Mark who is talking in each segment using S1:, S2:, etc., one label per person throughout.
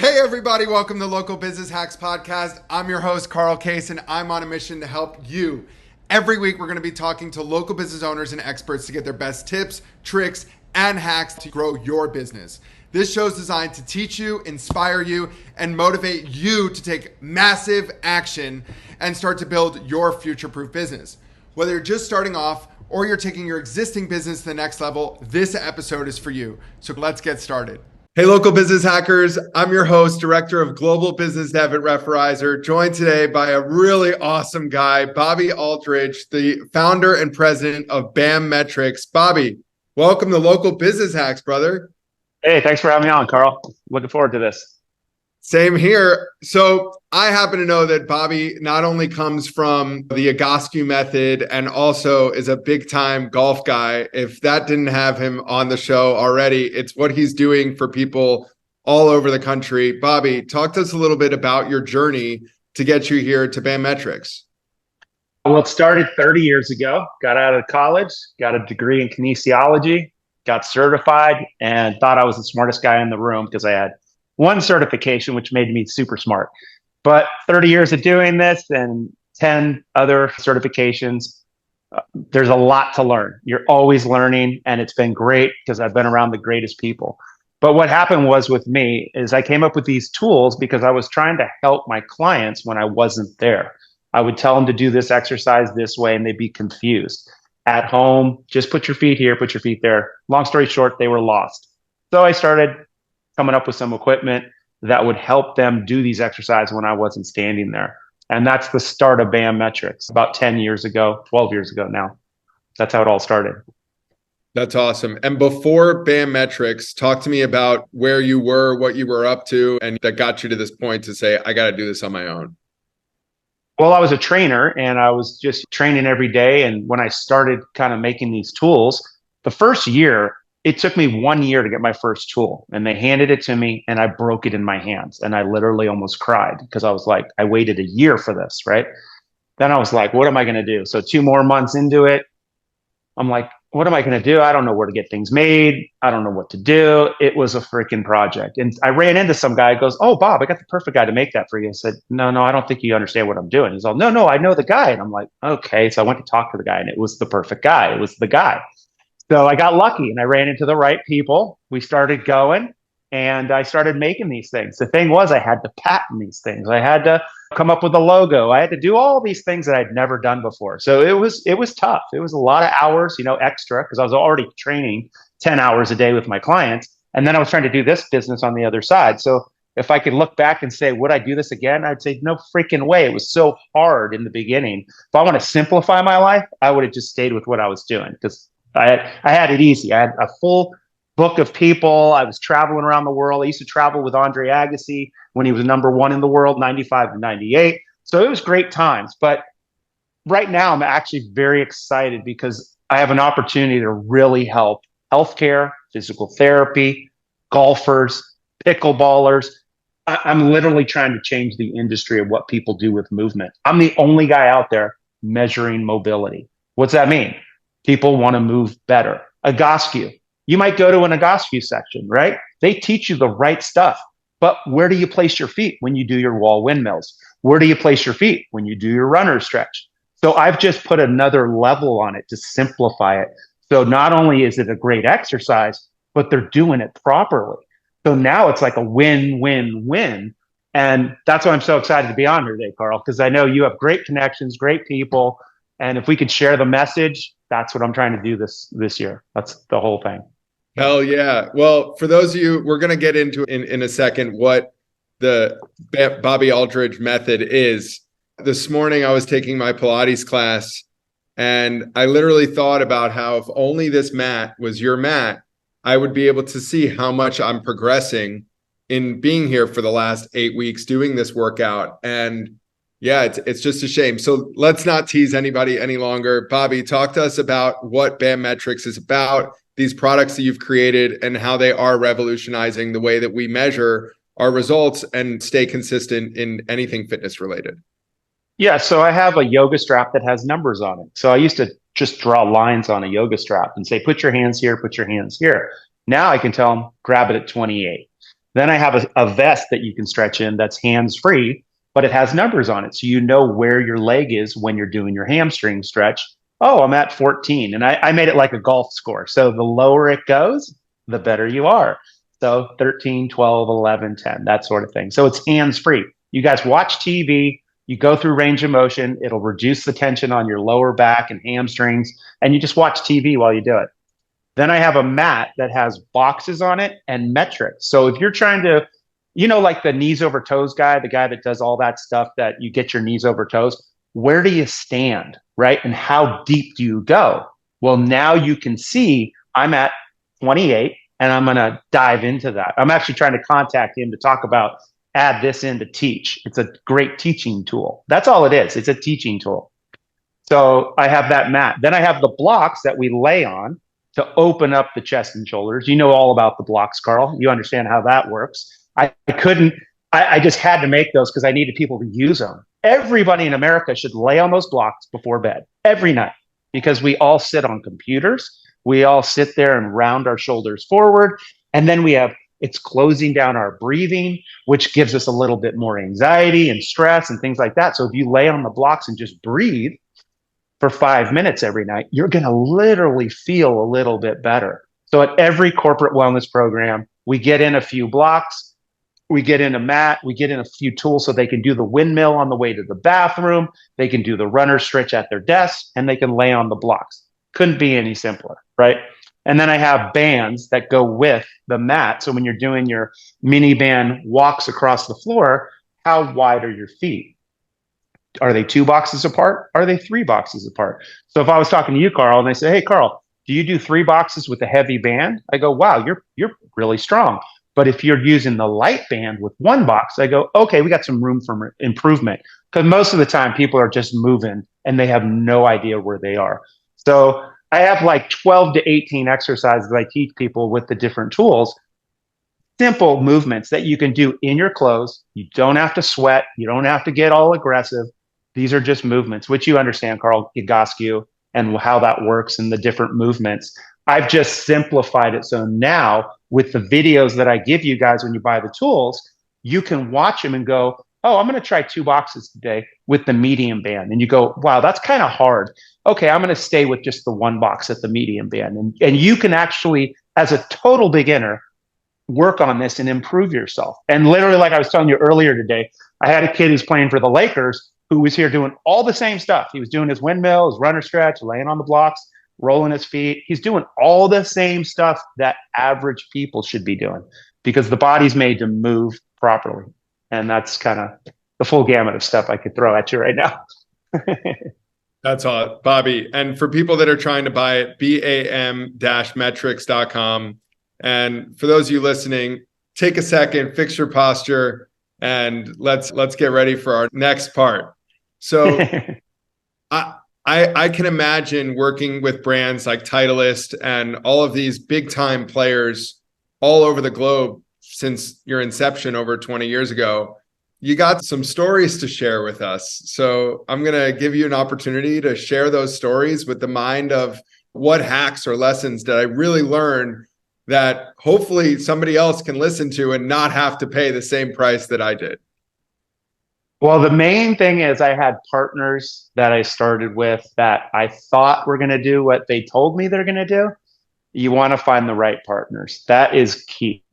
S1: Hey everybody, welcome to Local Business Hacks Podcast. I'm your host, Carl Case, and I'm on a mission to help you. Every week, we're going to be talking to local business owners and experts to get their best tips, tricks, and hacks to grow your business. This show is designed to teach you, inspire you, and motivate you to take massive action and start to build your future-proof business. Whether you're just starting off or you're taking your existing business to the next level, this episode is for you. So let's get started. Hey, local business hackers. I'm your host, Director of Global Business Dev at Referrizer, joined today by a really awesome guy, Bobby Aldridge, the founder and president of BAMmetrics. Bobby, welcome to Local Business Hacks, brother.
S2: Hey, thanks for having me on, Carl. Looking forward to this.
S1: Same here. So I happen to know that Bobby not only comes from the Aldridge Method and also is a big time golf guy. If that didn't have him on the show already, it's what he's doing for people all over the country. Bobby, talk to us a little bit about your journey to get you here to BAMmetrics.
S2: Well, it started 30 years ago. Got out of college, got a degree in kinesiology, got certified, and thought I was the smartest guy in the room because I had one certification, which made me super smart. But 30 years of doing this and 10 other certifications, there's a lot to learn. You're always learning, and it's been great because I've been around the greatest people. But what happened was with me is I came up with these tools because I was trying to help my clients when I wasn't there. I would tell them to do this exercise this way, and they'd be confused. At home, just put your feet here, put your feet there. Long story short, they were lost. So I started coming up with some equipment that would help them do these exercises when I wasn't standing there. And that's the start of BAMmetrics about 10 years ago, 12 years ago now. That's how it all started.
S1: That's awesome. And before BAMmetrics, talk to me about where you were, what you were up to, and that got you to this point to say, I got to do this on my own.
S2: Well, I was a trainer and I was just training every day. And when I started kind of making these tools, the first year, it took me 1 year to get my first tool, and they handed it to me and I broke it in my hands. And I literally almost cried because I was like, I waited a year for this, right? Then I was like, what am I going to do? So 2 more months into it, I'm like, what am I going to do? I don't know where to get things made. I don't know what to do. It was a freaking project. And I ran into some guy who goes, oh, Bob, I got the perfect guy to make that for you. I said, no, I don't think you understand what I'm doing. He's all, no, I know the guy. And I'm like, okay. So I went to talk to the guy, and it was the perfect guy. It was the guy. So I got lucky and I ran into the right people. We started going and I started making these things. The thing was, I had to patent these things. I had to come up with a logo. I had to do all these things that I'd never done before. So it was tough. It was a lot of hours, extra, because I was already training 10 hours a day with my clients. And then I was trying to do this business on the other side. So if I could look back and say, would I do this again? I'd say no freaking way. It was so hard in the beginning. If I want to simplify my life, I would have just stayed with what I was doing because I had it easy. I had a full book of people. I was traveling around the world. I used to travel with Andre Agassi when he was #1 in the world, 95 to 98. So it was great times. But right now, I'm actually very excited because I have an opportunity to really help healthcare, physical therapy, golfers, pickleballers. I'm literally trying to change the industry of what people do with movement. I'm the only guy out there measuring mobility. What's that mean? People want to move better. Aldridge. You might go to an Aldridge section, right? They teach you the right stuff. But where do you place your feet when you do your wall windmills? Where do you place your feet when you do your runner stretch? So I've just put another level on it to simplify it. So not only is it a great exercise, but they're doing it properly. So now it's like a win-win-win. And that's why I'm so excited to be on here today, Carl, because I know you have great connections, great people. And if we could share the message, that's what I'm trying to do this year. That's the whole thing.
S1: Hell yeah. Well, for those of you, we're going to get into in a second what the Bobby Aldridge method is. This morning, I was taking my Pilates class, and I literally thought about how if only this mat was your mat, I would be able to see how much I'm progressing in being here for the last 8 weeks doing this workout. And yeah, it's just a shame. So let's not tease anybody any longer. Bobby, talk to us about what BAMmetrics is about, these products that you've created, and how they are revolutionizing the way that we measure our results and stay consistent in anything fitness related.
S2: Yeah, so I have a yoga strap that has numbers on it. So I used to just draw lines on a yoga strap and say, put your hands here, put your hands here. Now I can tell them, grab it at 28. Then I have a vest that you can stretch in that's hands free, but it has numbers on it. So you know where your leg is when you're doing your hamstring stretch. Oh, I'm at 14. And I made it like a golf score. So the lower it goes, the better you are. So 13, 12, 11, 10, that sort of thing. So it's hands free. You guys watch TV, you go through range of motion, it'll reduce the tension on your lower back and hamstrings, and you just watch TV while you do it. Then I have a mat that has boxes on it and metrics. So if you're trying to, like the knees over toes guy, the guy that does all that stuff that you get your knees over toes, where do you stand, right? And how deep do you go? Well, now you can see I'm at 28 and I'm going to dive into that. I'm actually trying to contact him to talk about add this in to teach. It's a great teaching tool. That's all it is. It's a teaching tool. So I have that mat. Then I have the blocks that we lay on to open up the chest and shoulders. You know all about the blocks, Carl. You understand how that works. I just had to make those because I needed people to use them. Everybody in America should lay on those blocks before bed every night because we all sit on computers. We all sit there and round our shoulders forward. And then it's closing down our breathing, which gives us a little bit more anxiety and stress and things like that. So if you lay on the blocks and just breathe for 5 minutes every night, you're going to literally feel a little bit better. So at every corporate wellness program, we get in a few blocks, we get in a mat, we get in a few tools so they can do the windmill on the way to the bathroom, they can do the runner stretch at their desk, and they can lay on the blocks. Couldn't be any simpler, right? And then I have bands that go with the mat. So when you're doing your mini band walks across the floor, how wide are your feet? Are they 2 boxes apart? Are they 3 boxes apart? So if I was talking to you, Carl, and they say, hey, Carl, do you do 3 boxes with a heavy band? I go, wow, you're really strong. But if you're using the light band with 1 box, I go, okay, we got some room for improvement. Because most of the time people are just moving and they have no idea where they are. So I have like 12 to 18 exercises that I teach people with the different tools. Simple movements that you can do in your clothes. You don't have to sweat. You don't have to get all aggressive. These are just movements, which you understand, Carl Egoscue, and how that works and the different movements. I've just simplified it. So now with the videos that I give you guys when you buy the tools, you can watch them and go, oh, I'm going to try 2 boxes today with the medium band. And you go, wow, that's kind of hard. Okay, I'm going to stay with just the 1 box at the medium band. And you can actually, as a total beginner, work on this and improve yourself. And literally, like I was telling you earlier today, I had a kid who's playing for the Lakers who was here doing all the same stuff. He was doing his windmill, his runner stretch, laying on the blocks, rolling his feet. He's doing all the same stuff that average people should be doing because the body's made to move properly. And that's kind of the full gamut of stuff I could throw at you right now.
S1: That's all, Bobby. And for people that are trying to buy it, BAM-metrics.com. And for those of you listening, take a second, fix your posture, and let's get ready for our next part. So I can imagine working with brands like Titleist and all of these big time players all over the globe since your inception over 20 years ago. You got some stories to share with us. So I'm going to give you an opportunity to share those stories with the mind of what hacks or lessons did I really learn that hopefully somebody else can listen to and not have to pay the same price that I did.
S2: Well, the main thing is I had partners that I started with that I thought were going to do what they told me they're going to do. You want to find the right partners. That is key.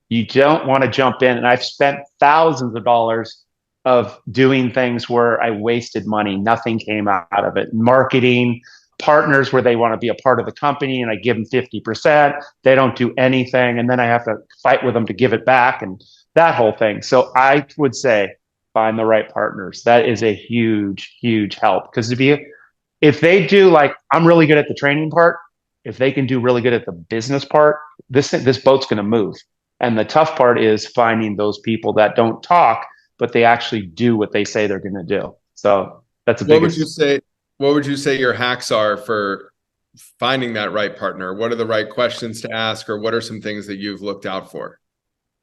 S2: You don't want to jump in. And I've spent thousands of dollars of doing things where I wasted money. Nothing came out of it. Marketing, partners where they want to be a part of the company and I give them 50%. They don't do anything. And then I have to fight with them to give it back and that whole thing. So I would say find the right partners. That is a huge, huge help. Because if they do, like, I'm really good at the training part, if they can do really good at the business part, this boat's going to move. And the tough part is finding those people that don't talk, but they actually do what they say they're going to do. So that's a big.
S1: What would you say your hacks are for finding that right partner? What are the right questions to ask, or what are some things that you've looked out for?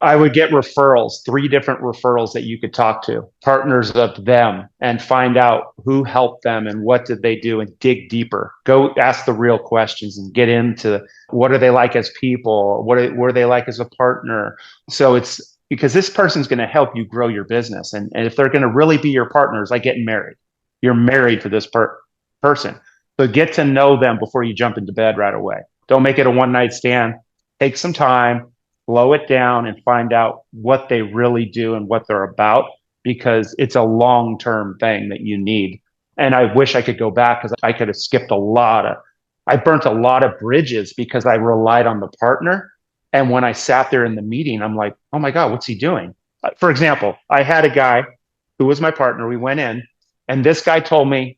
S2: I would get referrals, 3 different referrals that you could talk to, partners of them, and find out who helped them and what did they do and dig deeper. Go ask the real questions and get into what are they like as people? What are they like as a partner? So it's because this person's going to help you grow your business. And if they're going to really be your partners, like getting married, you're married to this person. So get to know them before you jump into bed right away. Don't make it a one night stand. Take some time, slow it down, and find out what they really do and what they're about, because it's a long-term thing that you need. And I wish I could go back, because I could have skipped I burnt a lot of bridges because I relied on the partner. And when I sat there in the meeting, I'm like, oh my God, what's he doing? For example, I had a guy who was my partner. We went in, and this guy told me,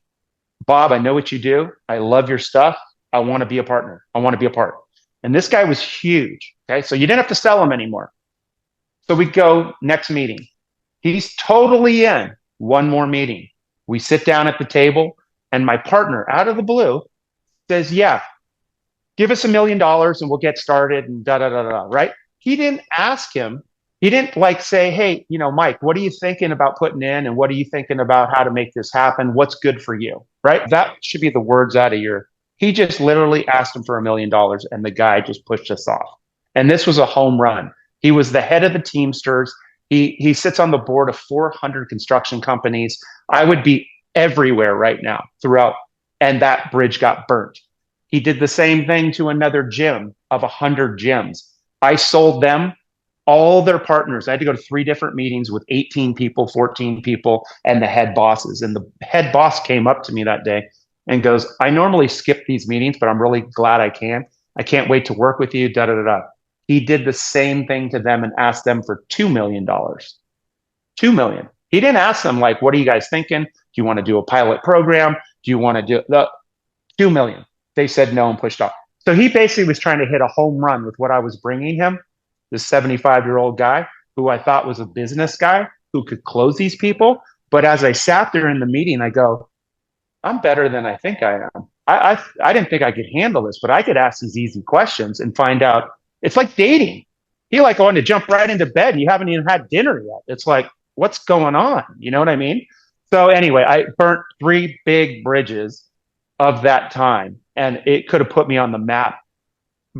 S2: Bob, I know what you do. I love your stuff. I want to be a partner. I want to be a part. And this guy was huge. Okay. So you didn't have to sell him anymore. So we go next meeting. He's totally in. One more meeting. We sit down at the table, and my partner, out of the blue, says, yeah, give us $1 million and we'll get started and da da da da. Right. He didn't ask him. He didn't like say, hey, Mike, what are you thinking about putting in? And what are you thinking about how to make this happen? What's good for you? Right. That should be the words out of your. He just literally asked him for $1 million, and the guy just pushed us off. And this was a home run. He was the head of the Teamsters. He sits on the board of 400 construction companies. I would be everywhere right now throughout. And that bridge got burnt. He did the same thing to another gym of 100 gyms. I sold them all their partners. I had to go to 3 different meetings with 18 people, 14 people, and the head bosses. And the head boss came up to me that day and goes, I normally skip these meetings, but I'm really glad I can. I can't wait to work with you, da da da da. He did the same thing to them and asked them for $2 million. $2 million. He didn't ask them, like, what are you guys thinking? Do you want to do a pilot program? Do you want to do the $2 million? They said no and pushed off. So he basically was trying to hit a home run with what I was bringing him, this 75-year-old guy who I thought was a business guy who could close these people. But as I sat there in the meeting, I go, I'm better than I think I am. I didn't think I could handle this, but I could ask these easy questions and find out. It's like dating. You like wanting to jump right into bed and you haven't even had dinner yet. It's like, what's going on? You know what I mean? So anyway, I burnt 3 big bridges of that time, and it could have put me on the map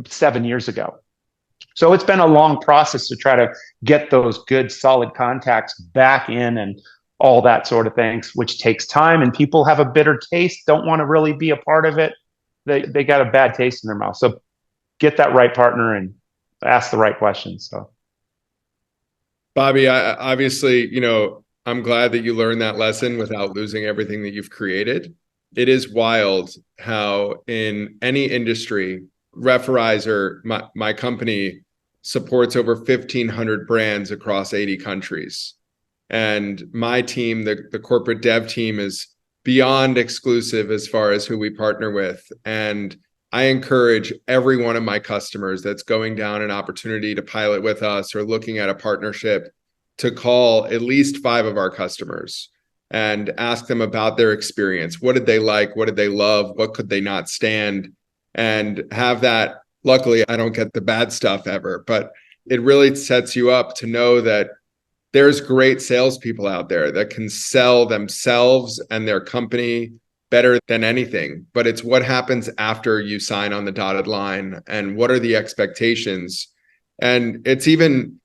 S2: 7 years ago. So it's been a long process to try to get those good, solid contacts back in and all that sort of things, which takes time, and people have a bitter taste, don't want to really be a part of it. They got a bad taste in their mouth. So get that right partner and ask the right questions. So,
S1: Bobby, obviously, I'm glad that you learned that lesson without losing everything that you've created. It is wild how in any industry, Referrizer, my company, supports over 1,500 brands across 80 countries. And my team, the corporate dev team, is beyond exclusive as far as who we partner with. And I encourage every one of my customers that's going down an opportunity to pilot with us or looking at a partnership to call at least 5 of our customers and ask them about their experience. What did they like? What did they love? What could they not stand? And have that. Luckily, I don't get the bad stuff ever, but it really sets you up to know that there's great salespeople out there that can sell themselves and their company better than anything. But it's what happens after you sign on the dotted line and what are the expectations. And it's even,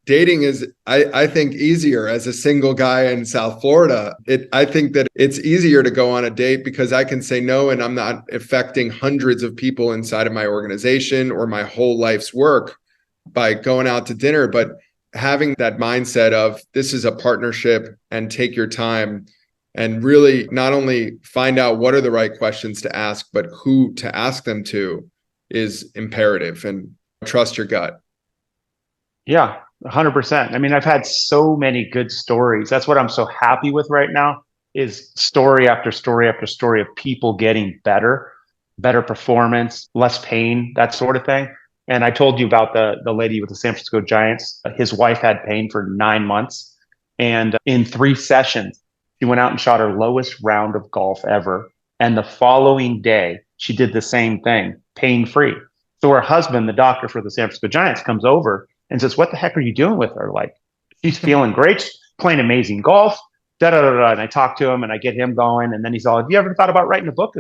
S1: dating is, I think, easier as a single guy in South Florida. I think that it's easier to go on a date because I can say no and I'm not affecting hundreds of people inside of my organization or my whole life's work by going out to dinner. But having that mindset of this is a partnership and take your time and really not only find out what are the right questions to ask, but who to ask them to is imperative, and trust your gut.
S2: Yeah, 100%. I mean, I've had so many good stories. That's what I'm so happy with right now is story after story after story of people getting better performance, less pain, that sort of thing. And I told you about the lady with the San Francisco Giants. His wife had pain for 9 months. And in 3 sessions, she went out and shot her lowest round of golf ever. And the following day, she did the same thing, pain-free. So her husband, the doctor for the San Francisco Giants, comes over and says, what the heck are you doing with her? Like, she's feeling great, she's playing amazing golf, da da da da. And I talk to him and I get him going. And then he's all, have you ever thought about writing a book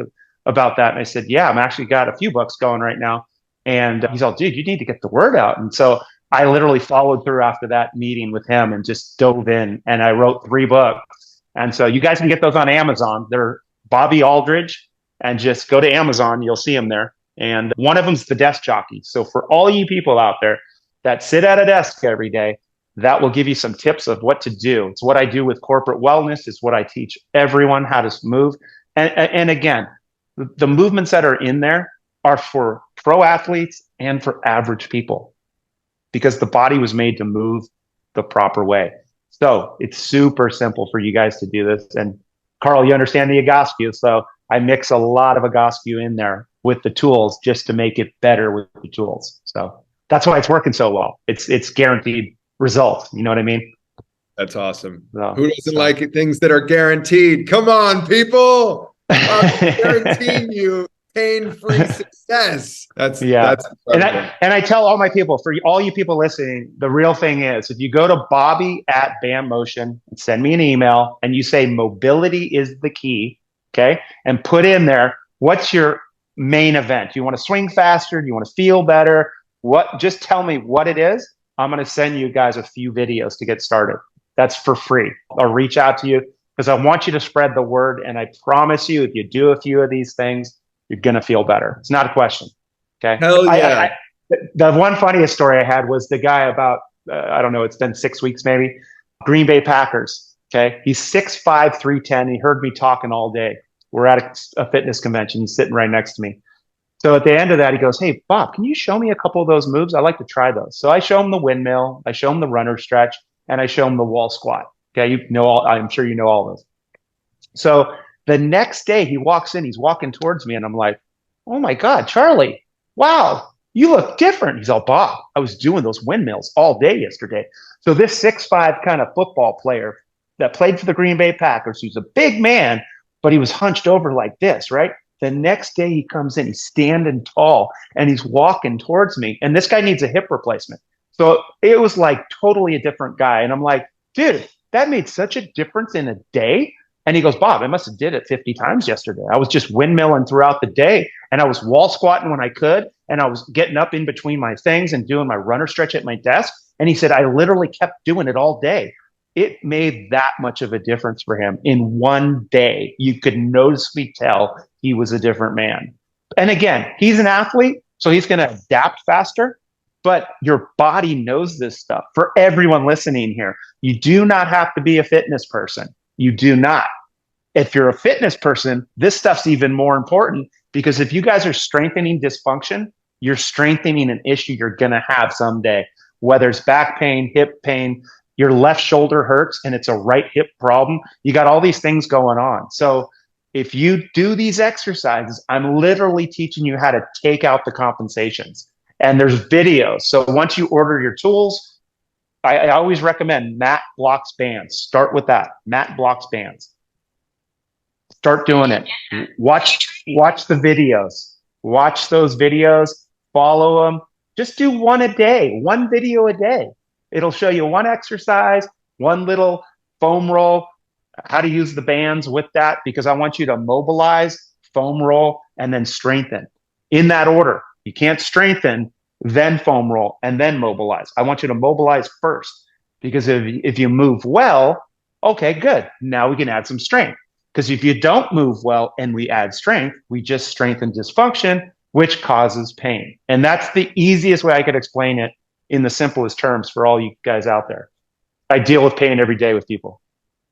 S2: about that? And I said, yeah, I'm actually got a few books going right now. And he's all, dude, you need to get the word out. And so I literally followed through after that meeting with him and just dove in, and I wrote 3 books. And so you guys can get those on Amazon. They're Bobby Aldridge, and just go to Amazon. You'll see them there. And one of them's the desk jockey. So for all you people out there that sit at a desk every day, that will give you some tips of what to do. It's what I do with corporate wellness. It's what I teach everyone how to move. And again, the movements that are in there are for pro athletes and for average people, because the body was made to move the proper way. So it's super simple for you guys to do this. And Carl, you understand the Egoscue. So I mix a lot of Egoscue in there with the tools just to make it better with the tools. So that's why it's working so well. It's guaranteed results. You know what I mean?
S1: That's awesome.
S2: So,
S1: who doesn't like things that are guaranteed? Come on, people. I'm guaranteeing you pain-free success. That's
S2: and I tell all my people, for all you people listening, the real thing is, if you go to Bobby at BAM Motion and send me an email and you say mobility is the key, okay, and put in there, what's your main event? You want to swing faster? Do you want to feel better? Just tell me what it is. I'm going to send you guys a few videos to get started. That's for free. I'll reach out to you because I want you to spread the word. And I promise you, if you do a few of these things, you're going to feel better. It's not a question. Okay.
S1: Hell yeah.
S2: The one funniest story I had was the guy about, I don't know, it's been 6 weeks maybe, Green Bay Packers. Okay. He's 6'5", 310. He heard me talking all day. We're at a fitness convention. He's sitting right next to me. So at the end of that, he goes, hey, Bob, can you show me a couple of those moves? I'd like to try those. So I show him the windmill, I show him the runner stretch, and I show him the wall squat. Okay. I'm sure you know all those. So the next day he walks in, he's walking towards me, and I'm like, oh my God, Charlie, wow, you look different. He's all, Bob, I was doing those windmills all day yesterday. So this 6'5" kind of football player that played for the Green Bay Packers, who's a big man, but he was hunched over like this, right? The next day he comes in, he's standing tall and he's walking towards me. And this guy needs a hip replacement. So it was like totally a different guy. And I'm like, dude, that made such a difference in a day. And he goes, Bob, I must have did it 50 times yesterday. I was just windmilling throughout the day, and I was wall squatting when I could. And I was getting up in between my things and doing my runner stretch at my desk. And he said, I literally kept doing it all day. It made that much of a difference for him in one day. You could noticeably tell he was a different man. And again, he's an athlete, so he's going to adapt faster, but your body knows this stuff. For everyone listening here, you do not have to be a fitness person. You do not. If you're a fitness person, this stuff's even more important, because if you guys are strengthening dysfunction, you're strengthening an issue you're going to have someday, whether it's back pain, hip pain, your left shoulder hurts and it's a right hip problem. You got all these things going on. So if you do these exercises, I'm literally teaching you how to take out the compensations. And there's videos. So once you order your tools, I always recommend Mat Blocks Bands. Start with that. Mat Blocks Bands. Start doing it. Watch the videos. Watch those videos. Follow them. Just do one a day. One video a day. It'll show you one exercise, one little foam roll, how to use the bands with that, because I want you to mobilize, foam roll, and then strengthen in that order. You can't strengthen, then foam roll, and then mobilize. I want you to mobilize first, because if you move well, okay, good. Now we can add some strength. Because if you don't move well and we add strength, we just strengthen dysfunction, which causes pain. And that's the easiest way I could explain it in the simplest terms for all you guys out there. I deal with pain every day with people.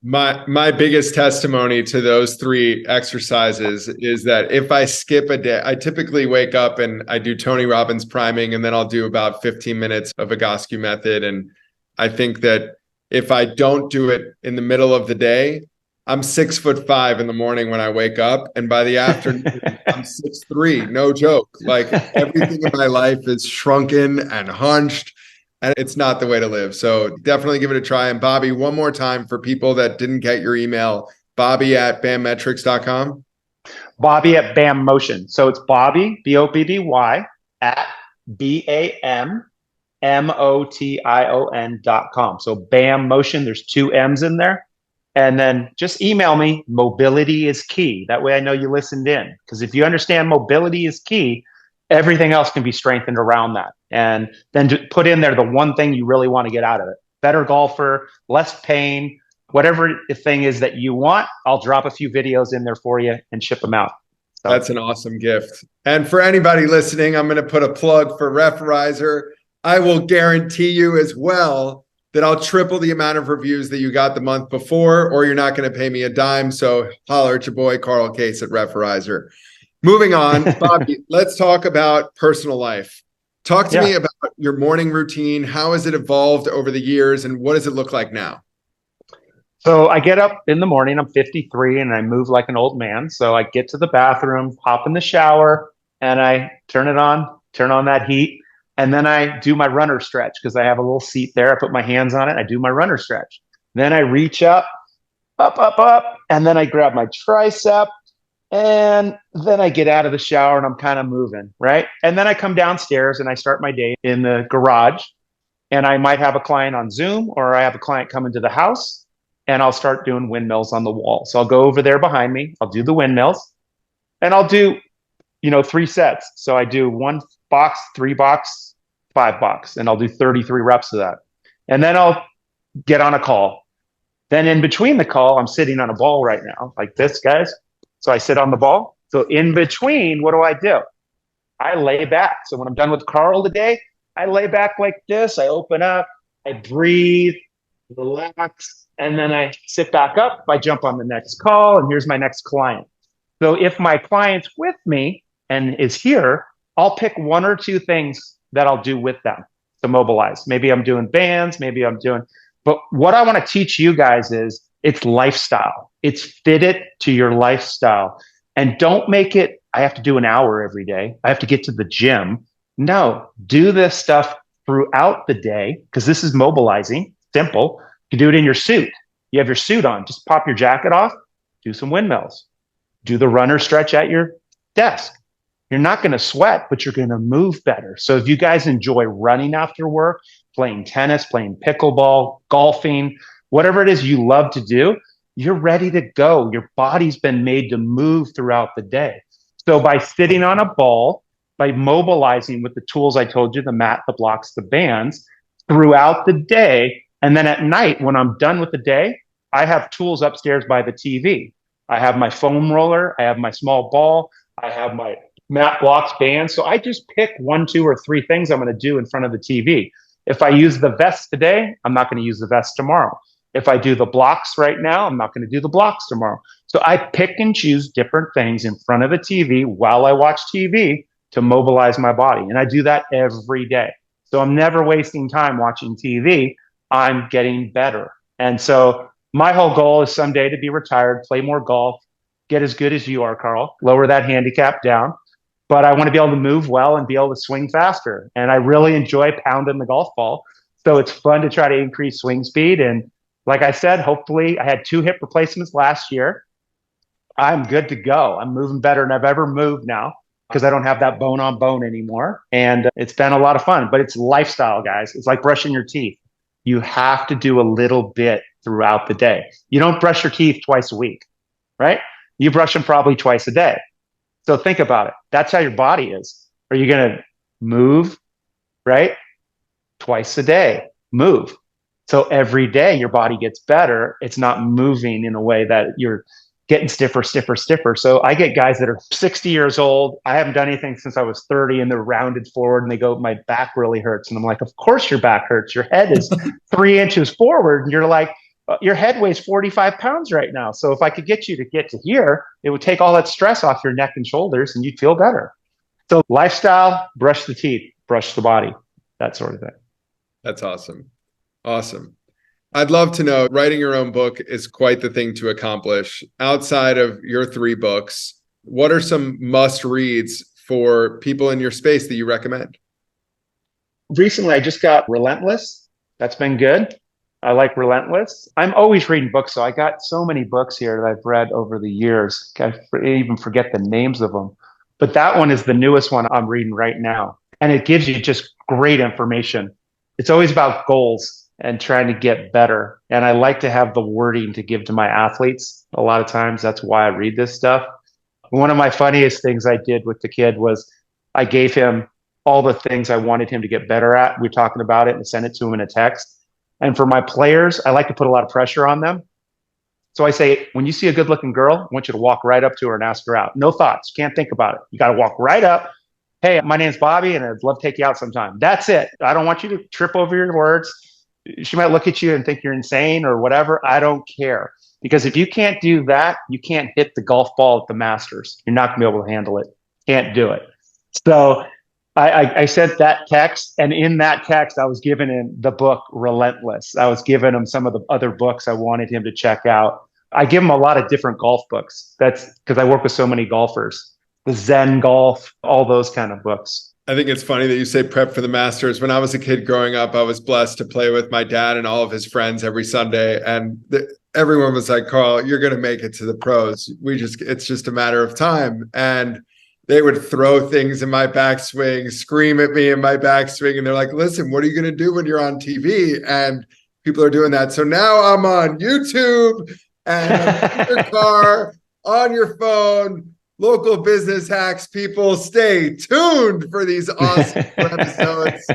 S1: My biggest testimony to those 3 exercises is that if I skip a day, I typically wake up and I do Tony Robbins priming, and then I'll do about 15 minutes of Egoscue method. And I think that if I don't do it in the middle of the day, I'm 6'5" in the morning when I wake up, and by the afternoon, I'm 6'3". No joke. Like, everything in my life is shrunken and hunched, and it's not the way to live. So definitely give it a try. And Bobby, one more time for people that didn't get your email, Bobby at BAMmetrics.com.
S2: Bobby at BAM Motion. So it's Bobby, Bobby, at BAMmetrics. motion.com. So BAM Motion, there's 2 M's in there. And then just email me. Mobility is key. That way I know you listened in. Because if you understand mobility is key, everything else can be strengthened around that. And then to put in there the one thing you really want to get out of it. Better golfer, less pain, whatever the thing is that you want, I'll drop a few videos in there for you and ship them out. So.
S1: That's an awesome gift. And for anybody listening, I'm going to put a plug for Referrizer. I will guarantee you as well that I'll triple the amount of reviews that you got the month before, or you're not going to pay me a dime. So holler at your boy, Carl Case at Referrizer. Moving on, Bobby, let's talk about personal life. Talk to me about your morning routine. How has it evolved over the years, and what does it look like now?
S2: So I get up in the morning, I'm 53 and I move like an old man. So I get to the bathroom, hop in the shower, and I turn on that heat. And then I do my runner stretch because I have a little seat there. I put my hands on it. I do my runner stretch. Then I reach up. And then I grab my tricep. And then I get out of the shower and I'm kind of moving, right? And then I come downstairs and I start my day in the garage. And I might have a client on Zoom, or I have a client come into the house, and I'll start doing windmills on the wall. So I'll go over there behind me. I'll do the windmills and I'll do, 3 sets. So I do 1 box, 3 box, 5 box, and I'll do 33 reps of that. And then I'll get on a call. Then in between the call, I'm sitting on a ball right now, like this, guys. So I sit on the ball. So in between, what do? I lay back. So when I'm done with Carl today, I lay back like this. I open up, I breathe, relax, and then I sit back up. I jump on the next call, and here's my next client. So if my client's with me and is here, I'll pick 1 or 2 things that I'll do with them to mobilize. Maybe I'm doing bands, but what I want to teach you guys is it's lifestyle. It's fit it to your lifestyle. And don't make it, I have to do an hour every day. I have to get to the gym. No, do this stuff throughout the day because this is mobilizing. Simple. You can do it in your suit. You have your suit on. Just pop your jacket off, do some windmills, do the runner stretch at your desk. You're not going to sweat, but you're going to move better. So if you guys enjoy running after work, playing tennis, playing pickleball, golfing, whatever it is you love to do, you're ready to go. Your body's been made to move throughout the day. So by sitting on a ball, by mobilizing with the tools I told you, the mat, the blocks, the bands, throughout the day, and then at night, when I'm done with the day, I have tools upstairs by the TV. I have my foam roller. I have my small ball. I have my mat, blocks, bands. So I just pick 1, 2, or 3 things I'm going to do in front of the TV. If I use the vest today, I'm not going to use the vest tomorrow. If I do the blocks right now, I'm not going to do the blocks tomorrow. So I pick and choose different things in front of the TV while I watch TV to mobilize my body. And I do that every day. So I'm never wasting time watching TV. I'm getting better. And so my whole goal is someday to be retired, play more golf, get as good as you are, Carl, lower that handicap down. But I want to be able to move well and be able to swing faster. And I really enjoy pounding the golf ball. So it's fun to try to increase swing speed. And like I said, hopefully I had 2 hip replacements last year. I'm good to go. I'm moving better than I've ever moved now because I don't have that bone on bone anymore. And it's been a lot of fun, but it's lifestyle, guys. It's like brushing your teeth. You have to do a little bit throughout the day. You don't brush your teeth twice a week, right? You brush them probably twice a day. So think about it. That's how your body is. Are you going to move, right? Twice a day, move. So every day your body gets better. It's not moving in a way that you're getting stiffer. So I get guys that are 60 years old. I haven't done anything since I was 30 and they're rounded forward and they go, my back really hurts. And I'm like, of course your back hurts. Your head is 3 inches forward. And you're like, your head weighs 45 pounds right now. So if I could get you to get to here, it would take all that stress off your neck and shoulders and you'd feel better. So lifestyle, brush the teeth, brush the body, that sort of thing.
S1: That's awesome. Awesome. I'd love to know, writing your own book is quite the thing to accomplish. Outside of your 3 books, what are some must reads for people in your space that you recommend?
S2: Recently, I just got Relentless. That's been good. I like Relentless. I'm always reading books, so I got so many books here that I've read over the years. I even forget the names of them. But that one is the newest one I'm reading right now. And it gives you just great information. it's always about goals and trying to get better. And I like to have the wording to give to my athletes. A lot of times that's why I read this stuff. One of my funniest things I did with the kid was I gave him all the things I wanted him to get better at. We're talking about it and sent it to him in a text. And for my players, I like to put a lot of pressure on them. So I say, when you see a good looking girl, I want you to walk right up to her and ask her out. No thoughts. You can't think about it. You got to walk right up. Hey, my name's Bobby and I'd love to take you out sometime. That's it. I don't want you to trip over your words. She might look at you and think you're insane or whatever. I don't care. Because if you can't do that, you can't hit the golf ball at the Masters. You're not going to be able to handle it. Can't do it. So I sent that text, and in that text, I was giving him the book Relentless. I was giving him some of the other books I wanted him to check out. I give him a lot of different golf books. That's because I work with so many golfers. The Zen Golf, all those kind of books.
S1: I think it's funny that you say prep for the Masters. When I was a kid growing up, I was blessed to play with my dad and all of his friends every Sunday. And everyone was like, Carl, you're going to make it to the pros. It's just a matter of time. And they would throw things in my backswing, scream at me in my backswing. And they're like, listen, what are you going to do when you're on TV? And people are doing that. So now I'm on YouTube and in your car, on your phone, local business hacks. People, stay tuned for these awesome episodes.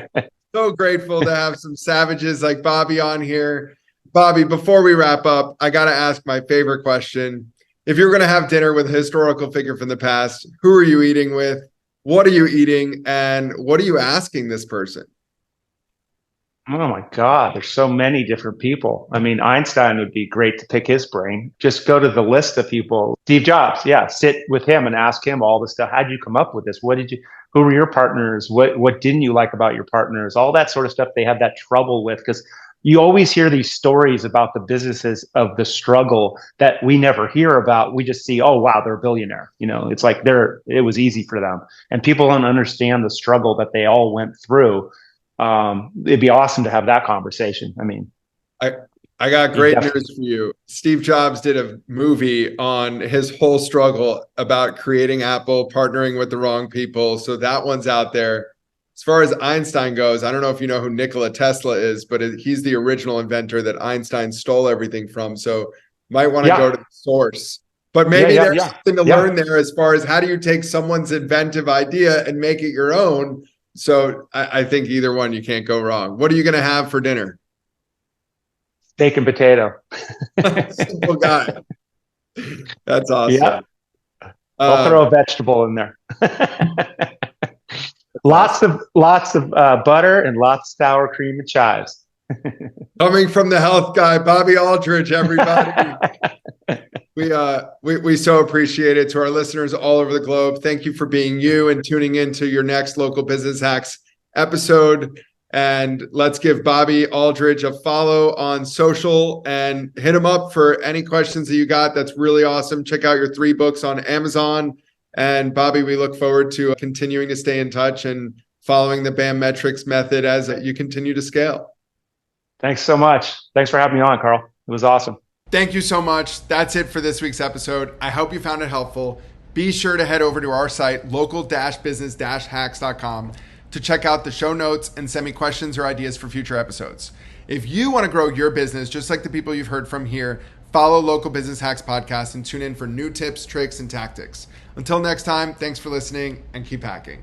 S1: So grateful to have some savages like Bobby on here. Bobby, before we wrap up, I got to ask my favorite question. If you're going to have dinner with a historical figure from the past, who are you eating with? What are you eating? And what are you asking this person?
S2: Oh my God, there's so many different people. I mean, Einstein would be great to pick his brain. Just go to the list of people. Steve Jobs, yeah, sit with him and ask him all the stuff. How did you come up with this? Who were your partners? What didn't you like about your partners? All that sort of stuff they have that trouble with, because you always hear these stories about the businesses of the struggle that we never hear about. We just see, oh, wow, they're a billionaire. It's like it was easy for them. And people don't understand the struggle that they all went through. It'd be awesome to have that conversation. I mean,
S1: I got great news for you. Steve Jobs did a movie on his whole struggle about creating Apple, partnering with the wrong people. So that one's out there. As far as Einstein goes, I don't know if you know who Nikola Tesla is, but he's the original inventor that Einstein stole everything from. So might want to go to the source. But maybe there's something to learn there as far as how do you take someone's inventive idea and make it your own. So I think either one, you can't go wrong. What are you going to have for dinner?
S2: Steak and potato.
S1: Simple guy. That's awesome.
S2: Yeah. I'll throw a vegetable in there. Lots of butter and lots of sour cream and chives.
S1: Coming from the health guy, Bobby Aldridge, everybody. We so appreciate it. To our listeners all over the globe, thank you for being you and tuning into your next Local Business Hacks episode. And let's give Bobby Aldridge a follow on social and hit him up for any questions that you got. That's really awesome. Check out your 3 books on Amazon. And Bobby, we look forward to continuing to stay in touch and following the BAMmetrics method as you continue to scale.
S2: Thanks so much. Thanks for having me on, Carl. It was awesome.
S1: Thank you so much. That's it for this week's episode. I hope you found it helpful. Be sure to head over to our site, local-business-hacks.com, to check out the show notes and send me questions or ideas for future episodes. If you want to grow your business, just like the people you've heard from here, follow Local Business Hacks Podcast and tune in for new tips, tricks, and tactics. Until next time, thanks for listening and keep hacking.